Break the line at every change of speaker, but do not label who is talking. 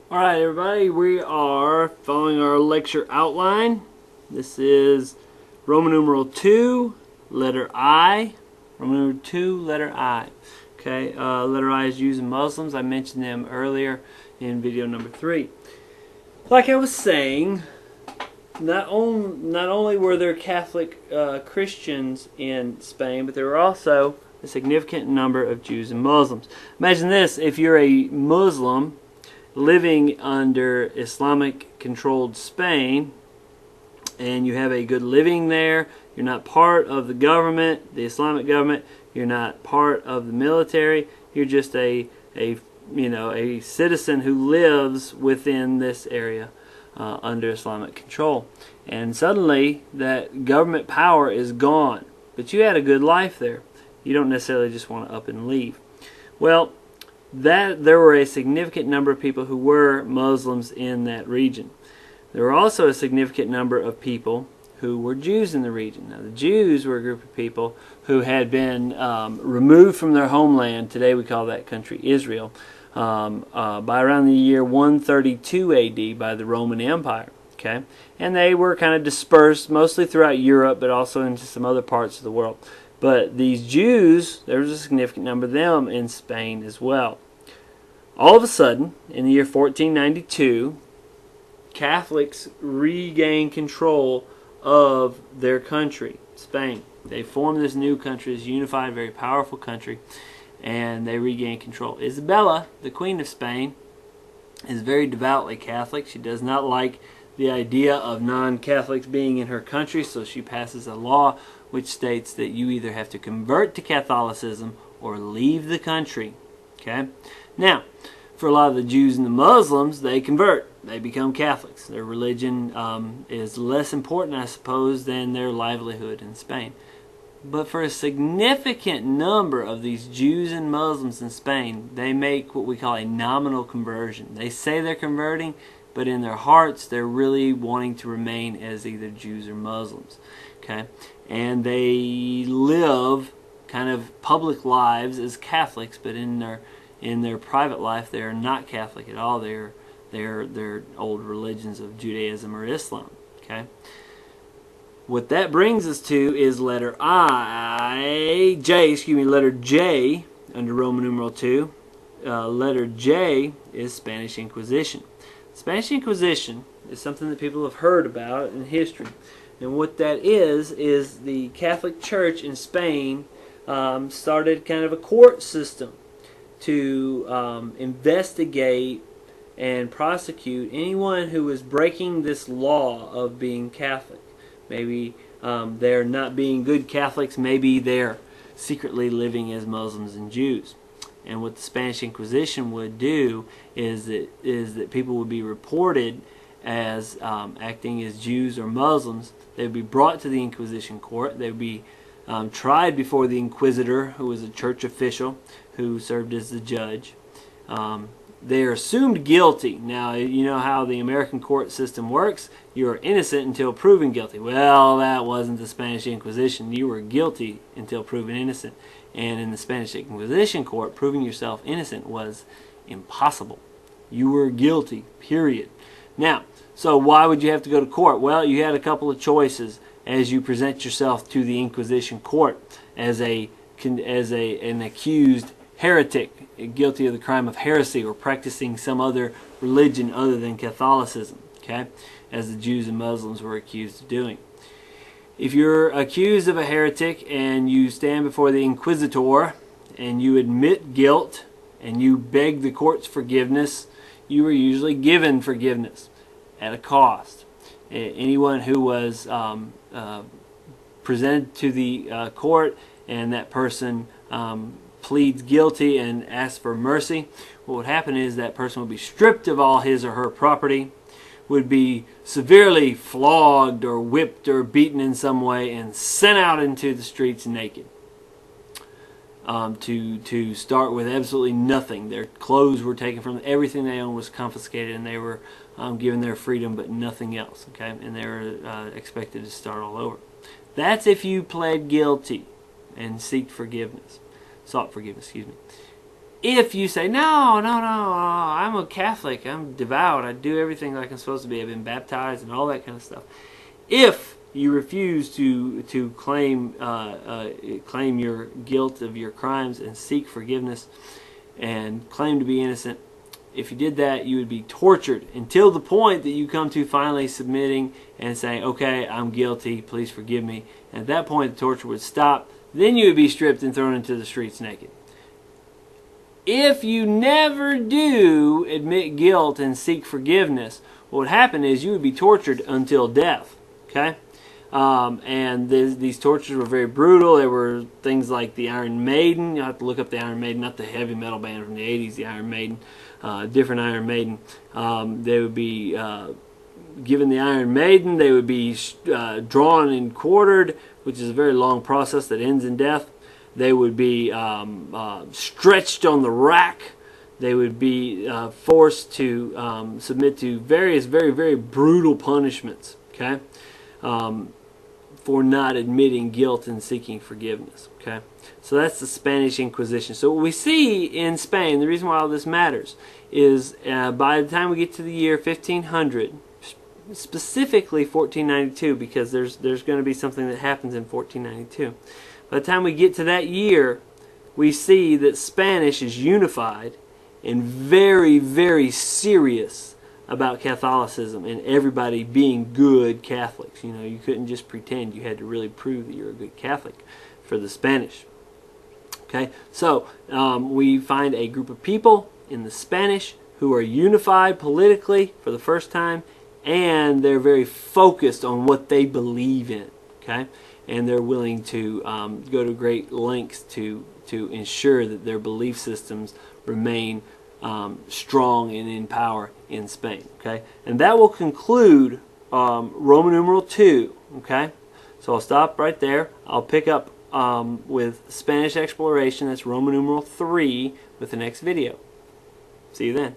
Alright everybody, we are following our lecture outline. This is Roman numeral 2, letter I. Roman numeral 2, letter I. Okay, letter I is used in Muslims. I mentioned them earlier in video number 3. Like I was saying, not only were there Catholic Christians in Spain, but there were also a significant number of Jews and Muslims. Imagine this: if you're a Muslim living under Islamic controlled Spain and you have a good living there, you're not part of the government, the Islamic government, you're not part of the military, you're just a citizen who lives within this area under Islamic control. And suddenly that government power is gone, but you had a good life there. You don't necessarily just want to up and leave. Well, there were a significant number of people who were Muslims in that region. There were also a significant number of people who were Jews in the region. Now, the Jews were a group of people who had been removed from their homeland. Today we call that country Israel. By around the year 132 AD by the Roman Empire. Okay, and they were kind of dispersed mostly throughout Europe, but also into some other parts of the world. But these Jews, there was a significant number of them in Spain as well. All of a sudden, in the year 1492, Catholics regained control of their country, Spain. They formed this new country, this unified, very powerful country, and they regained control. Isabella, the Queen of Spain, is very devoutly Catholic. She does not like the idea of non-Catholics being in her country, so she passes a law which states that you either have to convert to Catholicism or leave the country. Okay? Now, for a lot of the Jews and the Muslims, they convert. They become Catholics. Their religion is less important, I suppose, than their livelihood in Spain. But for a significant number of these Jews and Muslims in Spain, they make what we call a nominal conversion. They say they're converting, but in their hearts, they're really wanting to remain as either Jews or Muslims. Okay? And they live kind of public lives as Catholics, but in their private life, they are not Catholic at all. They're old religions of Judaism or Islam. Okay? What that brings us to is letter J under Roman numeral 2. Letter J is Spanish Inquisition. Spanish Inquisition is something that people have heard about in history. And what that is the Catholic Church in Spain started kind of a court system to investigate and prosecute anyone who was breaking this law of being Catholic. Maybe they're not being good Catholics, maybe they're secretly living as Muslims and Jews. And what the Spanish Inquisition would do is that people would be reported as acting as Jews or Muslims. They would be brought to the Inquisition court. They would be tried before the Inquisitor, who was a church official who served as the judge. They are assumed guilty. Now, you know how the American court system works. You are innocent until proven guilty. Well, that wasn't the Spanish Inquisition. You were guilty until proven innocent. And in the Spanish Inquisition court, proving yourself innocent was impossible. You were guilty, period. Now, so why would you have to go to court? Well, you had a couple of choices as you present yourself to the Inquisition court as an accused heretic, guilty of the crime of heresy or practicing some other religion other than Catholicism, okay, as the Jews and Muslims were accused of doing. If you're accused of a heretic and you stand before the Inquisitor and you admit guilt and you beg the court's forgiveness, you were usually given forgiveness at a cost. Anyone who was presented to the court and that person pleads guilty and asks for mercy, what would happen is that person would be stripped of all his or her property, would be severely flogged or whipped or beaten in some way and sent out into the streets naked to start with absolutely nothing. Their clothes were taken from them. Everything they owned was confiscated, and they were given their freedom but nothing else. Okay, and they were expected to start all over. That's if you pled guilty and sought forgiveness. If you say, no, no, no, I'm a Catholic, I'm devout, I do everything like I'm supposed to be, I've been baptized and all that kind of stuff. If you refuse to claim claim your guilt of your crimes and seek forgiveness and claim to be innocent, if you did that, you would be tortured until the point that you come to finally submitting and saying, okay, I'm guilty, please forgive me. And at that point, the torture would stop. Then you would be stripped and thrown into the streets naked. If you never do admit guilt and seek forgiveness, what would happen is you would be tortured until death. Okay? And these tortures were very brutal. There were things like the Iron Maiden. You have to look up the Iron Maiden, not the heavy metal band from the 80s, the Iron Maiden, different Iron Maiden. They would be given the Iron Maiden. They would be drawn and quartered, which is a very long process that ends in death. They would be stretched on the rack. They would be forced to submit to various very, very brutal punishments, okay, for not admitting guilt and seeking forgiveness. Okay, so that's the Spanish Inquisition. So what we see in Spain, the reason why all this matters, is by the time we get to the year 1500, specifically 1492, because there's going to be something that happens in 1492. By the time we get to that year, we see that Spanish is unified and very, very serious about Catholicism and everybody being good Catholics. You know, you couldn't just pretend. You had to really prove that you're a good Catholic for the Spanish. Okay, so we find a group of people in the Spanish who are unified politically for the first time, and they're very focused on what they believe in. Okay, and they're willing to go to great lengths to ensure that their belief systems remain strong and in power in Spain. Okay, and that will conclude Roman numeral 2. Okay, so I'll stop right there. I'll pick up with Spanish exploration. That's Roman numeral 3 with the next video. See you then.